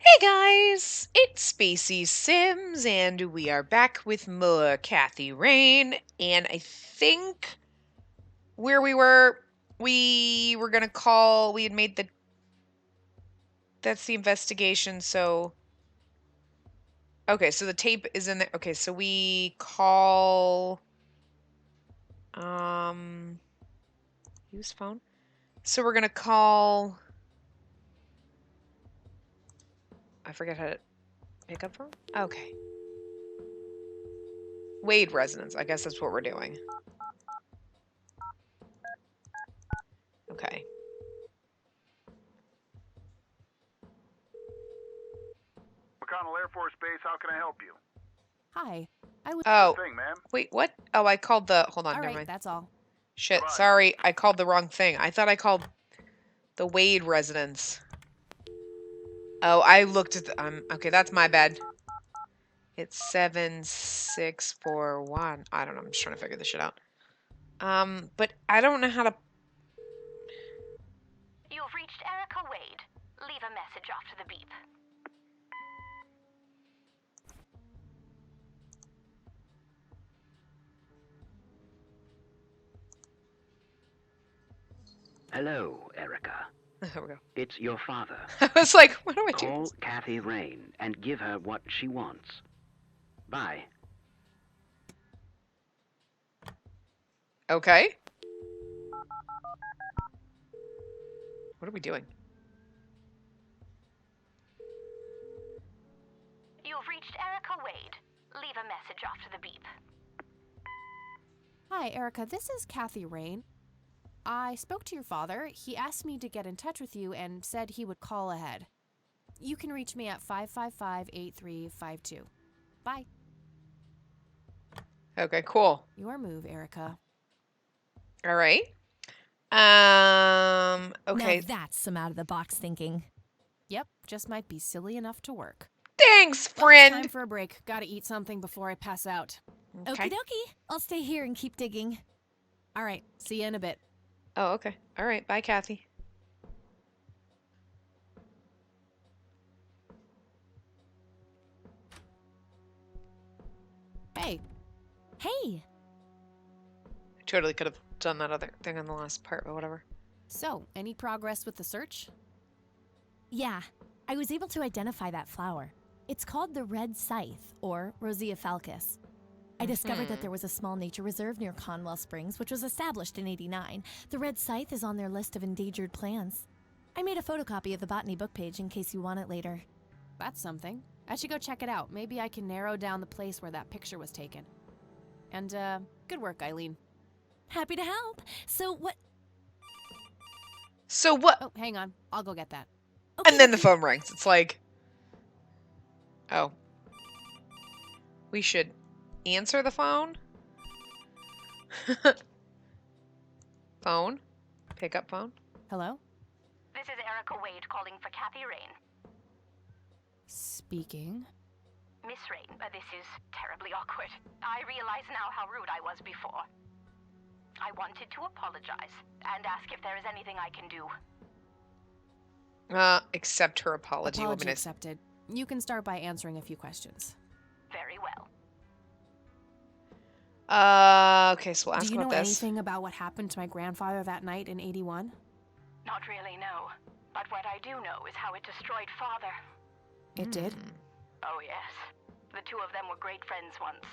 Hey guys, it's Spacey Sims, and we are back with more Kathy Rain. And I think where we were gonna call. We had made the. That's the investigation. So okay, so the tape is in there. Okay, so we call. Use phone. So we're gonna call. I forget how to pick up phone. Okay. Wade residence. I guess that's what we're doing. Okay. McConnell Air Force Base, how can I help you? Hi. I was. Oh. Thing, ma'am. Wait, what? Oh, I called the. Hold on, All never right, mind. that's all. Shit, Goodbye. sorry, I called the wrong thing. I thought I called the Wade residence. Oh, I looked at the, okay, that's my bad. It's 7641. I don't know, I'm just trying to figure this shit out. But I don't know how to. You've reached Erica Wade. Leave a message after the beep. Hello, Erica. There we go. It's your father. I was like, what do I do? Call Kathy Rain and give her what she wants. Bye. Okay. What are we doing? You've reached Erica Wade. Leave a message after the beep. Hi, Erica. This is Kathy Rain. I spoke to your father. He asked me to get in touch with you and said he would call ahead. You can reach me at 555-8352. Bye. Okay, cool. Your move, Erica. All right. Okay. Now that's some out-of-the-box thinking. Yep, just might be silly enough to work. Thanks, Well, friend. time for a break. Gotta eat something before I pass out. Okay. Okie dokie. I'll stay here and keep digging. All right, see you in a bit. Oh, okay. All right. Bye, Kathy. Hey. Hey, I totally could have done that other thing on the last part, but whatever. So, any progress with the search? yeah, I was able to identify that flower. It's called the red scythe, or Rosea falcus. I discovered that there was a small nature reserve near Conwell Springs, which was established in '89. The red scythe is on their list of endangered plants. I made a photocopy of the botany book page in case you want it later. That's something. I should go check it out. Maybe I can narrow down the place where that picture was taken. And, good work, Eileen. Happy to help. So what? So what? Oh, hang on. I'll go get that. Okay, And then the phone rings. It's like, oh. We should answer the phone? Phone? Pick up phone? Hello? This is Erica Wade calling for Kathy Rain. Speaking. Miss Rain, this is terribly awkward. I realize now how rude I was before. I wanted to apologize and ask if there is anything I can do. Accept her apology. Apology accepted. You can start by answering a few questions. Very well. Okay, so we'll ask Do you about know this. anything about what happened to my grandfather that night in '81? Not really, no. But what I do know is how it destroyed Father. It did? Oh, yes. The two of them were great friends once.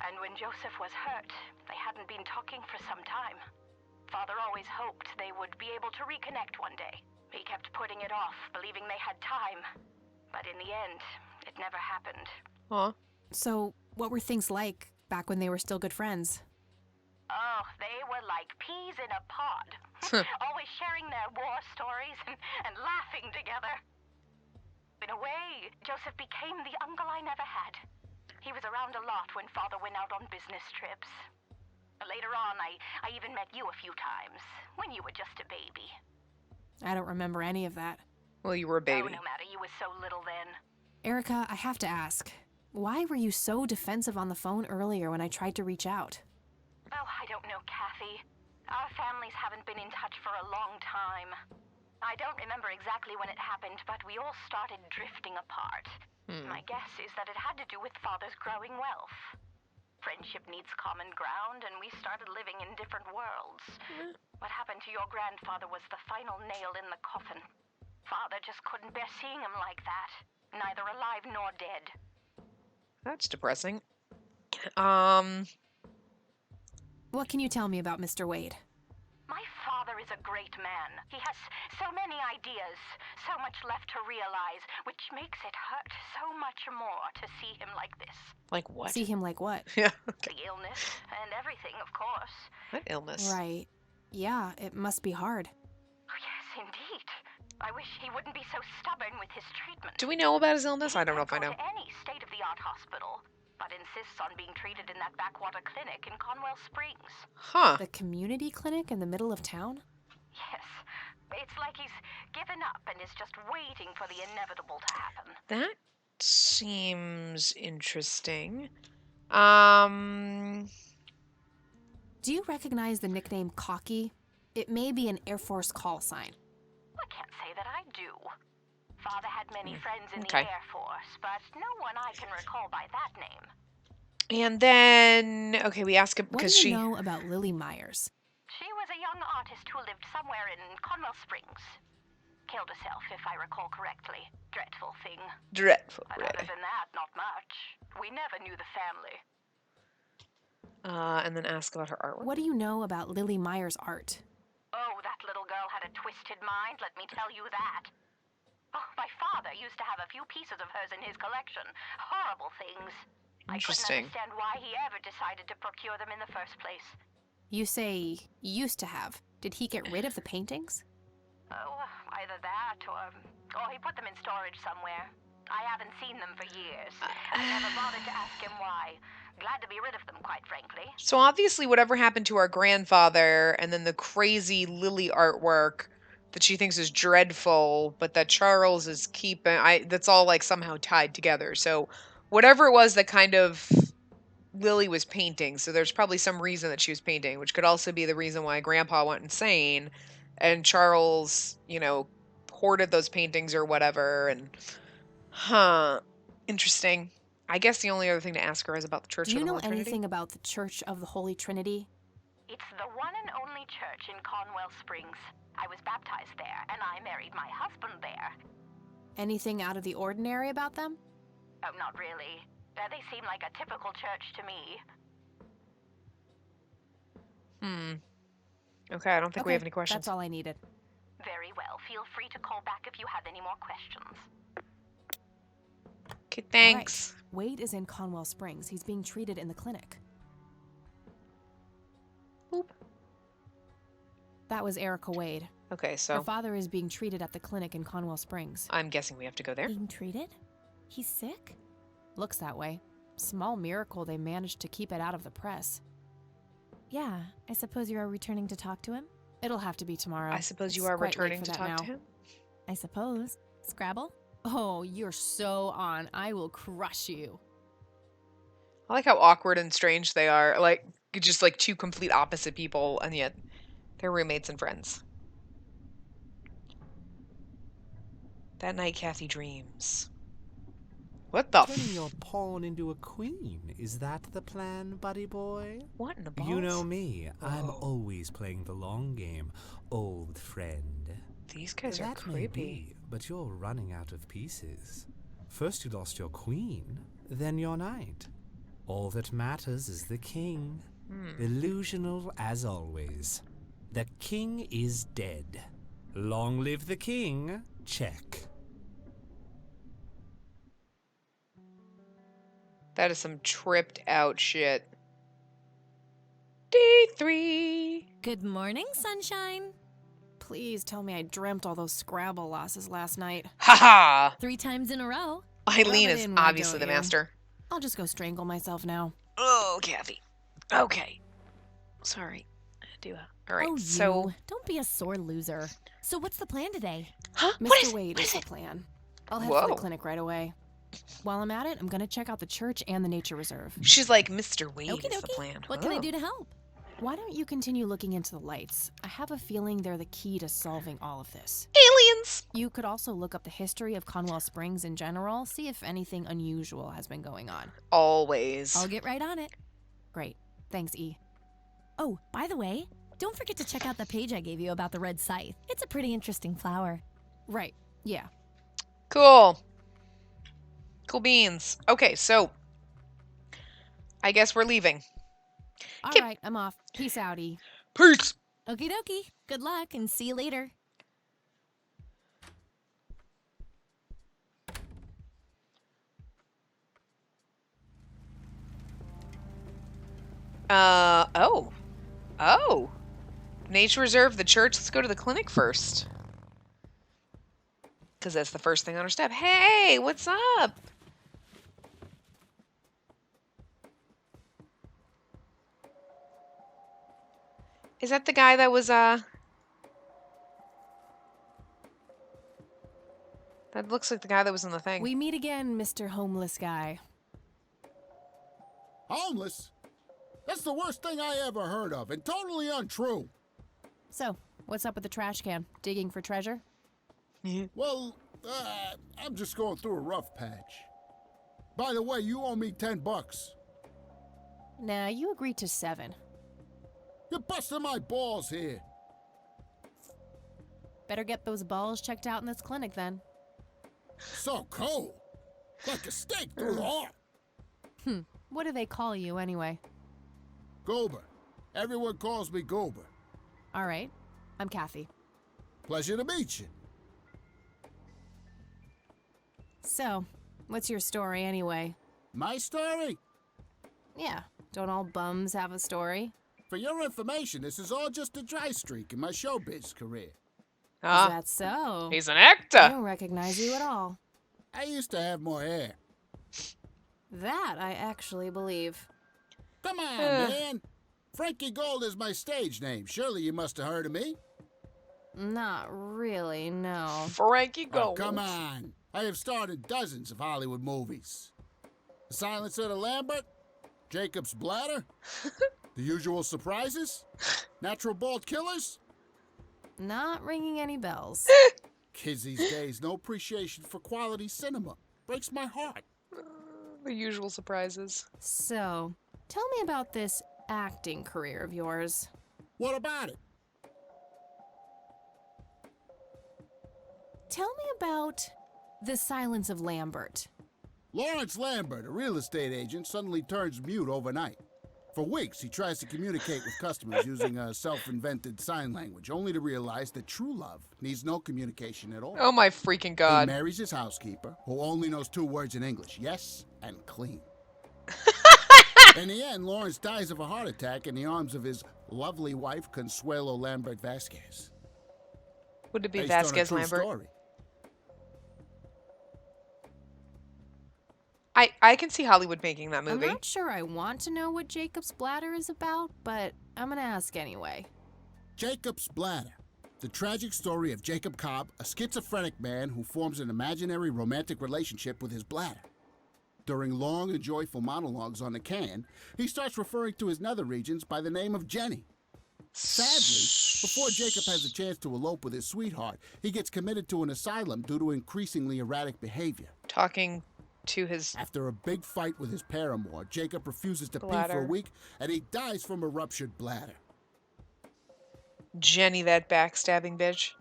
And when Joseph was hurt, they hadn't been talking for some time. Father always hoped they would be able to reconnect one day. He kept putting it off, believing they had time. But in the end, it never happened. Aw. So, what were things like back when they were still good friends? Oh, they were like peas in a pod. Always sharing their war stories and laughing together. In a way, Joseph became the uncle I never had. He was around a lot when Father went out on business trips. Later on, I even met you a few times, when you were just a baby. I don't remember any of that. Well, you were a baby. Oh, no matter, you were so little then. Erica, I have to ask. Why were you so defensive on the phone earlier when I tried to reach out? Oh, I don't know, Kathy. Our families haven't been in touch for a long time. I don't remember exactly when it happened, but we all started drifting apart. My guess is that it had to do with Father's growing wealth. Friendship needs common ground, and we started living in different worlds. What happened to your grandfather was the final nail in the coffin. Father just couldn't bear seeing him like that, neither alive nor dead. That's depressing. What can you tell me about Mr. Wade? My father is a great man. He has so many ideas, so much left to realize, which makes it hurt so much more to see him like this. Like what? See him like what? Yeah, okay. The illness and everything, of course. What illness? Right. Yeah, it must be hard. Oh, yes, indeed. I wish he wouldn't be so stubborn with his treatment. Do we know about his illness? I don't know if I know. He can't go to any state-of-the-art hospital, but insists on being treated in that backwater clinic in Conwell Springs. Huh. The community clinic in the middle of town? Yes. It's like he's given up and is just waiting for the inevitable to happen. That seems interesting. Do you recognize the nickname Cocky? It may be an Air Force call sign. I can't say that I do. Father had many friends in Okay. the Air Force, but no one I can recall by that name. And then, okay, we ask him What because do you she. know about Lily Myers? She was a young artist who lived somewhere in Conwell Springs. Killed herself, if I recall correctly. Dreadful thing. Dreadful. But other than that, not much. We never knew the family. And then ask about her artwork. What do you know about Lily Myers' art? Oh, that little girl had a twisted mind, let me tell you that. Oh, my father used to have a few pieces of hers in his collection. Horrible things. Interesting. I couldn't understand why he ever decided to procure them in the first place. You say used to have. Did he get rid of the paintings? Oh, either that or he put them in storage somewhere. I haven't seen them for years. I never bothered to ask him why. Glad to be rid of them, quite frankly. So obviously, whatever happened to our grandfather, and then the crazy Lily artwork that she thinks is dreadful, but that Charles is keeping. That's all like somehow tied together. So whatever it was that kind of Lily was painting, so there's probably some reason that she was painting, which could also be the reason why Grandpa went insane, and Charles, hoarded those paintings or whatever. And interesting. I guess the only other thing to ask her is about the Church Do of you the know Holy Trinity. anything about the Church of the Holy Trinity? It's the one and only church in Conwell Springs. I was baptized there, and I married my husband there. Anything out of the ordinary about them? Oh, not really. They seem like a typical church to me. Okay, I don't think we Okay, have any questions. That's all I needed. Very well. Feel free to call back if you have any more questions. Okay, All thanks. right. Wade is in Conwell Springs. He's being treated in the clinic. Boop. That was Erica Wade. Okay, Her so father is being treated at the clinic in Conwell Springs. I'm guessing we have to go there. Being treated? He's sick? Looks that way. Small miracle they managed to keep it out of the press. Yeah, I suppose you are returning to talk to him? It'll have to be tomorrow. I suppose you It's are quite late returning for to that talk now. to him. I suppose. Scrabble? Oh, you're so on. I will crush you. I like how awkward and strange they are. Like, just like two complete opposite people, and yet they're roommates and friends. That night, Kathy dreams. What the Turning your pawn into a queen. Is that the plan, buddy boy? What in the balls? You know me. I'm always playing the long game, old friend. These guys are That may creepy. be, but you're running out of pieces. First you lost your queen, then your knight. All that matters is the king. Illusional as always. The king is dead. Long live the king. Check. That is some tripped out shit. D3. Good morning, sunshine. Please tell me I dreamt all those Scrabble losses last night. Haha. 3 times in a row. Eileen Rub it is in, why obviously the don't you? master. I'll just go strangle myself now. Oh, Kathy. Okay. Sorry. I do. All right. Oh, so, you. Don't be a sore loser. So what's the plan today? huh? What Mr. is? Wade What is is the it? plan. I'll head for Whoa. the clinic right away. While I'm at it, I'm gonna check out the church and the nature reserve. She's like, Mr. Wade Okie is the dokie. plan. What can I Oh. do to help? Why don't you continue looking into the lights? I have a feeling they're the key to solving all of this. Aliens! You could also look up the history of Conwell Springs in general, see if anything unusual has been going on. Always. I'll get right on it. Great. Thanks, E. Oh, by the way, don't forget to check out the page I gave you about the red scythe. It's a pretty interesting flower. Right. Yeah. Cool. Cool beans. Okay, so I guess we're leaving. All Kim- right, I'm off. Peace out, E. Peace! Okie dokie. Good luck and see you later. Oh. Oh. Nature reserve, the church. Let's go to the clinic first. Because that's the first thing on our step. Hey, what's up? Is that the guy that was, That looks like the guy that was in the thing. We meet again, Mr. Homeless Guy. Homeless? That's the worst thing I ever heard of, and totally untrue. So, what's up with the trash can? Digging for treasure? Well, I'm just going through a rough patch. By the way, you owe me $10. Nah, you agreed to 7. You're busting my balls here. Better get those balls checked out in this clinic then. So cold. Like a steak through the heart. What do they call you anyway? Goober. Everyone calls me Goober. All right, I'm Kathy. Pleasure to meet you. So, what's your story anyway? My story? Yeah, don't all bums have a story? For your information, this is all just a dry streak in my showbiz career. Is Ah, that so? he's an I actor. don't recognize you at all. I used to have more hair. That I actually believe. Come on, man. Frankie Gold is my stage name. Surely you must have heard of me. Not really, no. Frankie Oh, Gold. come on. I have starred in dozens of Hollywood movies. The Silence of the Lambert, Jacob's Bladder, The Usual Surprises, Natural Bald Killers. Not ringing any bells. Kids these days, no appreciation for quality cinema. Breaks my heart. The usual surprises. So, tell me about this acting career of yours. What about it? Tell me about The Silence of Lambert. Lawrence Lambert, a real estate agent, suddenly turns mute overnight. For weeks, he tries to communicate with customers using a self-invented sign language, only to realize that true love needs no communication at all. Oh my freaking He god. marries his housekeeper, who only knows 2 words in English, yes and clean. In the end, Lawrence dies of a heart attack in the arms of his lovely wife, Consuelo Lambert Vasquez. Would it be Based on a Vasquez true Lambert? story. I can see Hollywood making that I'm movie. not sure I want to know what Jacob's Bladder is about, but I'm gonna ask anyway. Jacob's Bladder. The tragic story of Jacob Cobb, a schizophrenic man who forms an imaginary romantic relationship with his bladder. During long and joyful monologues on the can, he starts referring to his nether regions by the name of Jenny. Sadly, before Jacob has a chance to elope with his sweetheart, he gets committed to an asylum due to increasingly erratic behavior. Talking to his After a big fight with his paramour, Jacob refuses to pee for Bladder. a week, and he dies from a ruptured bladder. Jenny, that backstabbing bitch.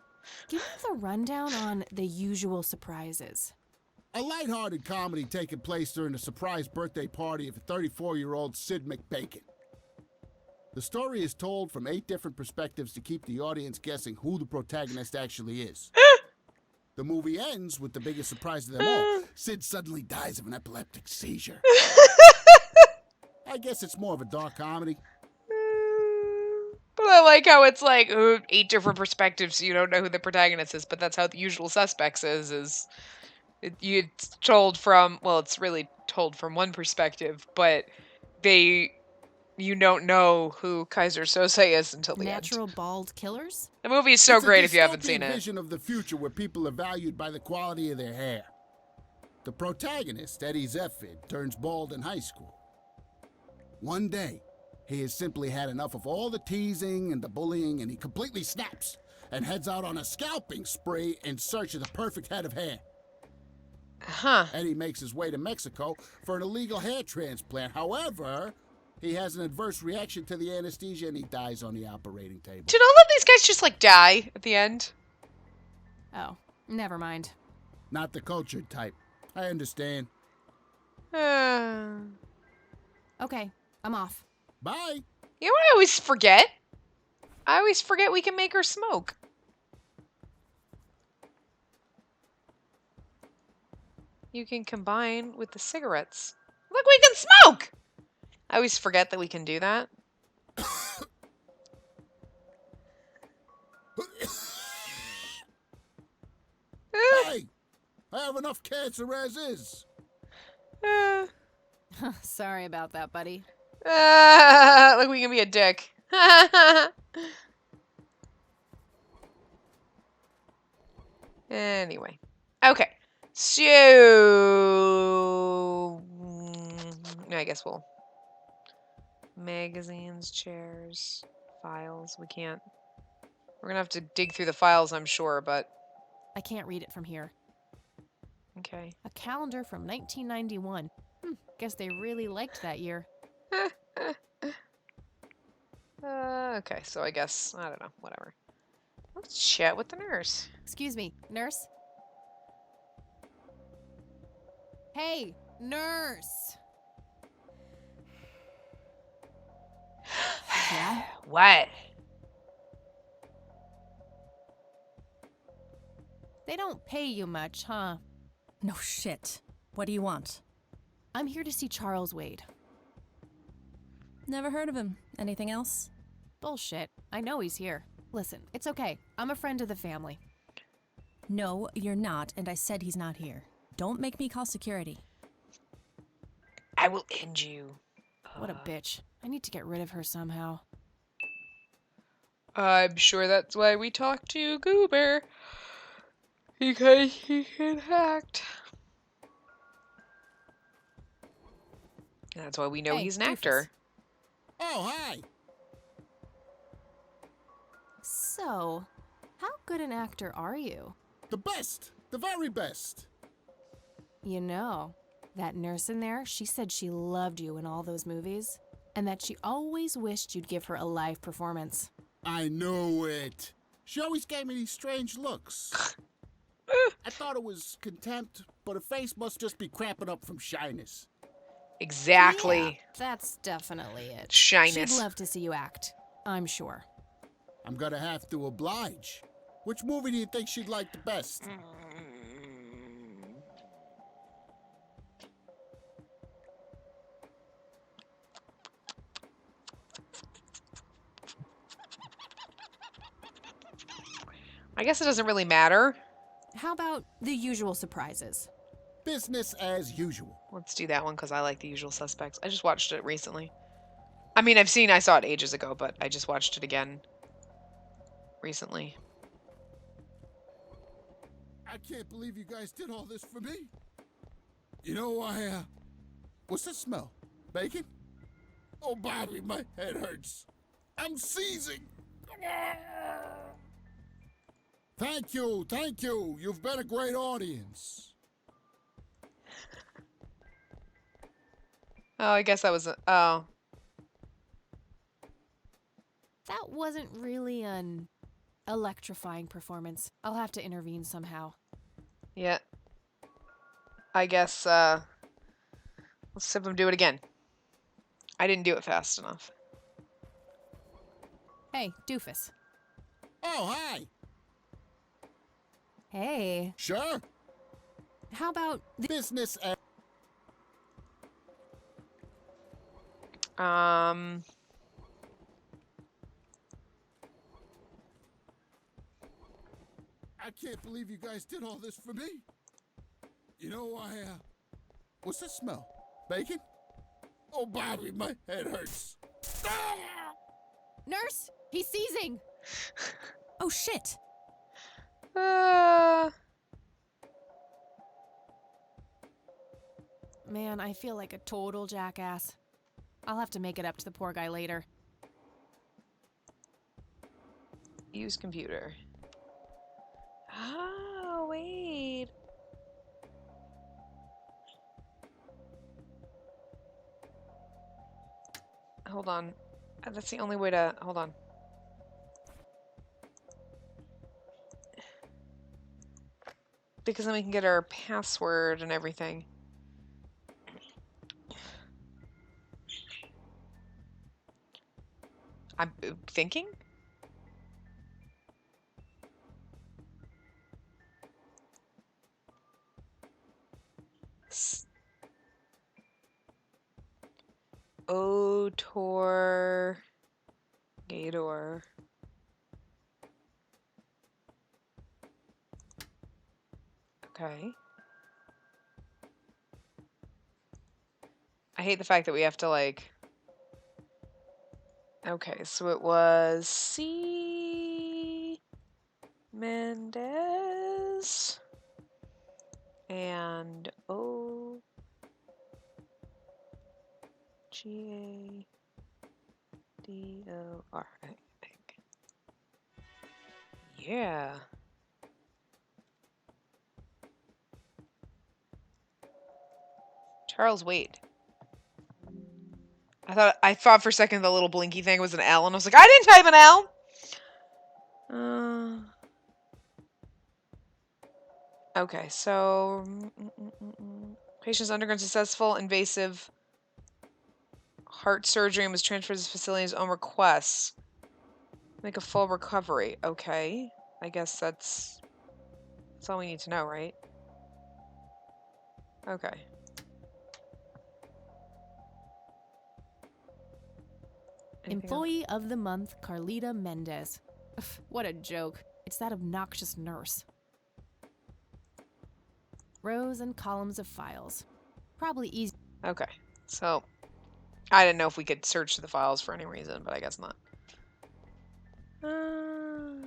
Give me the rundown on The Usual Surprises. A lighthearted comedy taking place during the surprise birthday party of a 34-year-old Sid McBacon. The story is told from 8 different perspectives to keep the audience guessing who the protagonist actually is. The movie ends with the biggest surprise of them all. Sid suddenly dies of an epileptic seizure. I guess it's more of a dark comedy. But I like how it's like 8 different perspectives, so you don't know who the protagonist is. But that's how The Usual Suspects is. It's told from, well, it's really told from one perspective, but you don't know who Kaiser Sose is until the Natural end. Bald Killers? The movie is so It's a great if you haven't dystopian seen it. vision of the future where people are valued by the quality of their hair. The protagonist, Eddie Zephyr, turns bald in high school. One day, He has simply had enough of all the teasing and the bullying, and he completely snaps and heads out on a scalping spree in search of the perfect head of hair. Huh. Eddie makes his way to Mexico for an illegal hair transplant. However, he has an adverse reaction to the anesthesia and he dies on the operating table. Did all of these guys just, like, die at the end? Oh, never mind. Not the cultured type. I understand. Okay, I'm off. Bye. You know what I always forget? I always forget we can make her smoke. You can combine with the cigarettes. Look, we can smoke! I always forget that we can do that. Hey! I have enough cancer as is. Sorry about that, buddy. Look, we can be a dick. Anyway. Okay. So... I guess we'll... Magazines, chairs, files. We can't... We're gonna have to dig through the files, I'm sure, but... I can't read it from here. Okay. A calendar from 1991. Guess they really liked that year. Okay, so I guess... I don't know. Whatever. Let's chat with the nurse. Excuse me, nurse? Hey, nurse! Yeah? What? They don't pay you much, huh? No shit. What do you want? I'm here to see Charles Wade. Never heard of him. Anything else? Bullshit. I know he's here. Listen, it's okay. I'm a friend of the family. No, you're not, and I said he's not here. Don't make me call security. I will end you. What a bitch. I need to get rid of her somehow. I'm sure that's why we talked to Goober. Because he can act. That's why we know Hey, he's an doofus. actor. Oh, hi. So, how good an actor are you? The best. The very best. You know, that nurse in there, she said she loved you in all those movies, and that she always wished you'd give her a live performance. I know it. She always gave me these strange looks. I thought it was contempt, but her face must just be cramping up from shyness. Exactly. Yeah, that's definitely it. Shyness. She'd love to see you act, I'm sure. I'm gonna have to oblige. Which movie do you think she'd like the best? I guess it doesn't really matter. How about The Usual Surprises? Business as usual. Let's do that one because I like The Usual Suspects. I just watched it recently. I mean, I saw it ages ago, but I just watched it again recently. I can't believe you guys did all this for me. You know, what's that smell? Bacon? Oh, Bobby, my head hurts. I'm seizing. Thank you, thank you. You've been a great audience. Oh, I guess that was oh. That wasn't really an electrifying performance. I'll have to intervene somehow. Yeah. I guess let's have him do it again. I didn't do it fast enough. Hey, doofus. Oh, hi. Hey, Sure. how about Business as... Um I can't believe you guys did all this for me. You know, what's that smell? Bacon? Oh, Bobby, my head hurts. Nurse? He's seizing! Oh shit! Man, I feel like a total jackass. I'll have to make it up to the poor guy later. Use computer. Oh, wait. Hold on. That's the only way to... Hold on. Because then we can get our password and everything. I'm thinking? Otor Gator. Okay. I hate the fact that we have to like... Okay, so it was C. Mendez and O. G-A-D-O-R, I think. Yeah. Charles Wade. I thought for a second the little blinky thing was an L, and I was like, I didn't type an L! Okay, so... Patient's undergone successful invasive heart surgery and was transferred to the facility at his own request. Make a full recovery. Okay. I guess that's all we need to know, right? Okay. Employee of the month, Carlita Mendez. Ugh, what a joke. It's that obnoxious nurse. Rows and columns of files. Probably easy. Okay. So, I didn't know if we could search the files for any reason, but I guess not. Oh,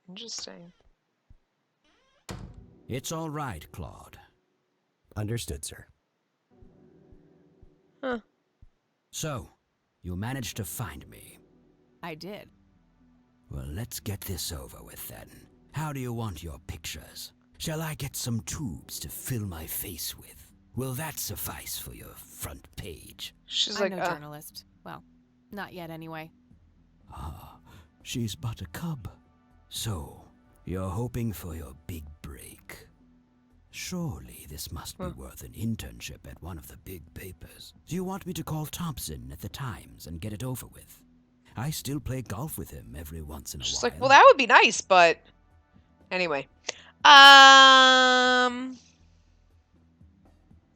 interesting. It's all right, Claude. Understood, sir. Huh. So, you managed to find me. I did. Well, let's get this over with then. How do you want your pictures? Shall I get some tubes to fill my face with? Will that suffice for your front page? She's I'm like, no journalist. Well, not yet anyway. Ah, she's but a cub. So, you're hoping for your big break. Surely this must be worth an internship at one of the big papers. Do you want me to call Thompson at the Times and get it over with? I still play golf with him every once in a while. She's like, well, that would be nice, but... Anyway.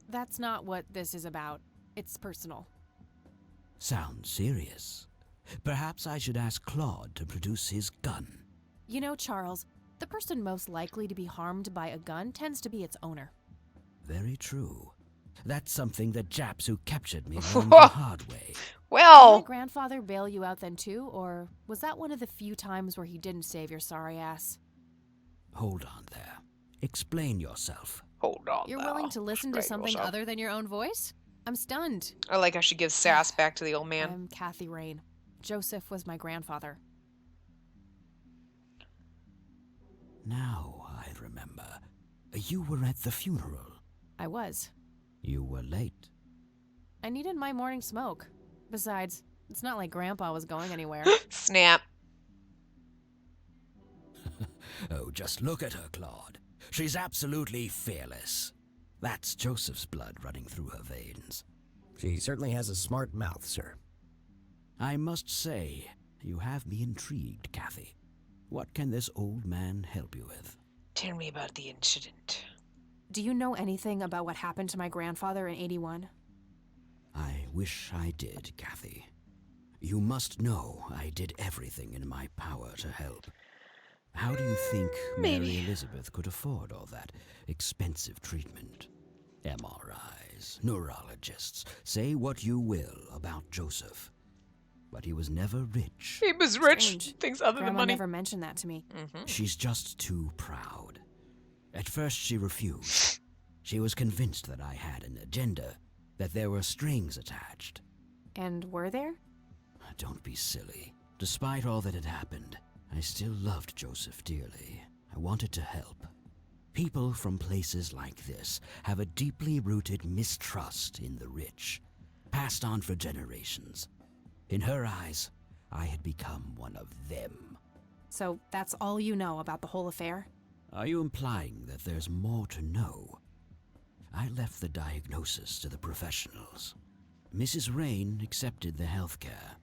That's not what this is about. It's personal. Sounds serious. Perhaps I should ask Claude to produce his gun. You know, Charles, the person most likely to be harmed by a gun tends to be its owner. Very true. That's something the Japs who captured me learned the hard way. Well... Did my grandfather bail you out then too, or was that one of the few times where he didn't save your sorry ass? Hold on there. Explain yourself. Hold on. You're willing to listen to something other than your own voice? I'm stunned. I like how she gives sass back to the old man. I'm Kathy Rain. Joseph was my grandfather. Now I remember. You were at the funeral. I was. You were late. I needed my morning smoke. Besides, it's not like Grandpa was going anywhere. Snap. Oh, just look at her, Claude. She's absolutely fearless. That's Joseph's blood running through her veins. She certainly has a smart mouth, sir. I must say, you have me intrigued, Kathy. What can this old man help you with? Tell me about the incident. Do you know anything about what happened to my grandfather in '81? I wish I did, Kathy. You must know I did everything in my power to help. How do you think Mary Elizabeth could afford all that expensive treatment? MRIs, neurologists, say what you will about Joseph. But he was never rich. He was rich. Strange. Things other Grandma than money. never mentioned that to me. She's just too proud. At first, she refused. She was convinced that I had an agenda, that there were strings attached. And were there? Don't be silly. Despite all that had happened, I still loved Joseph dearly. I wanted to help. People from places like this have a deeply rooted mistrust in the rich, passed on for generations. In her eyes, I had become one of them. So that's all you know about the whole affair? Are you implying that there's more to know? I left the diagnosis to the professionals. Mrs. Rain accepted the health care,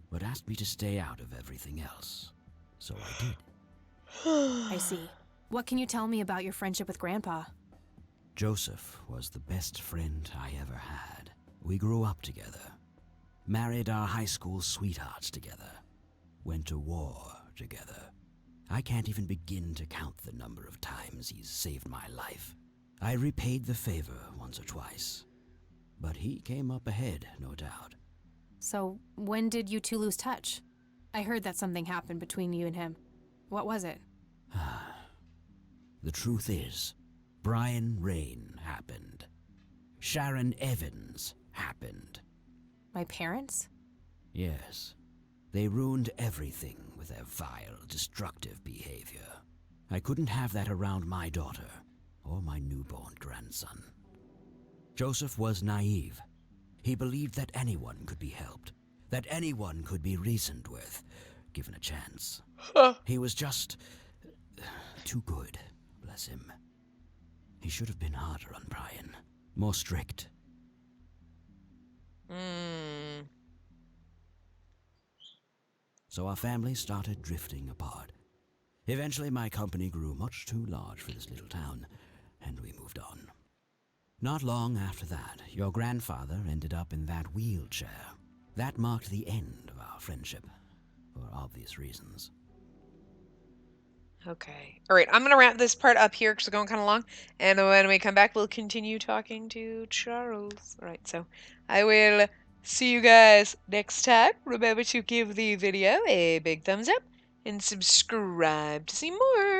but asked me to stay out of everything else. So I did. I see. What can you tell me about your friendship with Grandpa? Joseph was the best friend I ever had. We grew up together, married our high school sweethearts together, went to war together. I can't even begin to count the number of times he's saved my life. I repaid the favor once or twice, but he came up ahead, no doubt. So when did you two lose touch? I heard that something happened between you and him. What was it? The truth is, Brian Rain happened. Sharon Evans happened. My parents? Yes. They ruined everything with their vile, destructive behavior. I couldn't have that around my daughter or my newborn grandson. Joseph was naive. He believed that anyone could be helped, that anyone could be reasoned with, given a chance. He was just too good, bless him. He should have been harder on Brian, more strict. So our family started drifting apart. Eventually, my company grew much too large for this little town, and we moved on. Not long after that, your grandfather ended up in that wheelchair. That marked the end of our friendship, for obvious reasons. Okay. All right, I'm going to wrap this part up here because we're going kind of long. And when we come back, we'll continue talking to Charles. All right, so I will see you guys next time. Remember to give the video a big thumbs up and subscribe to see more.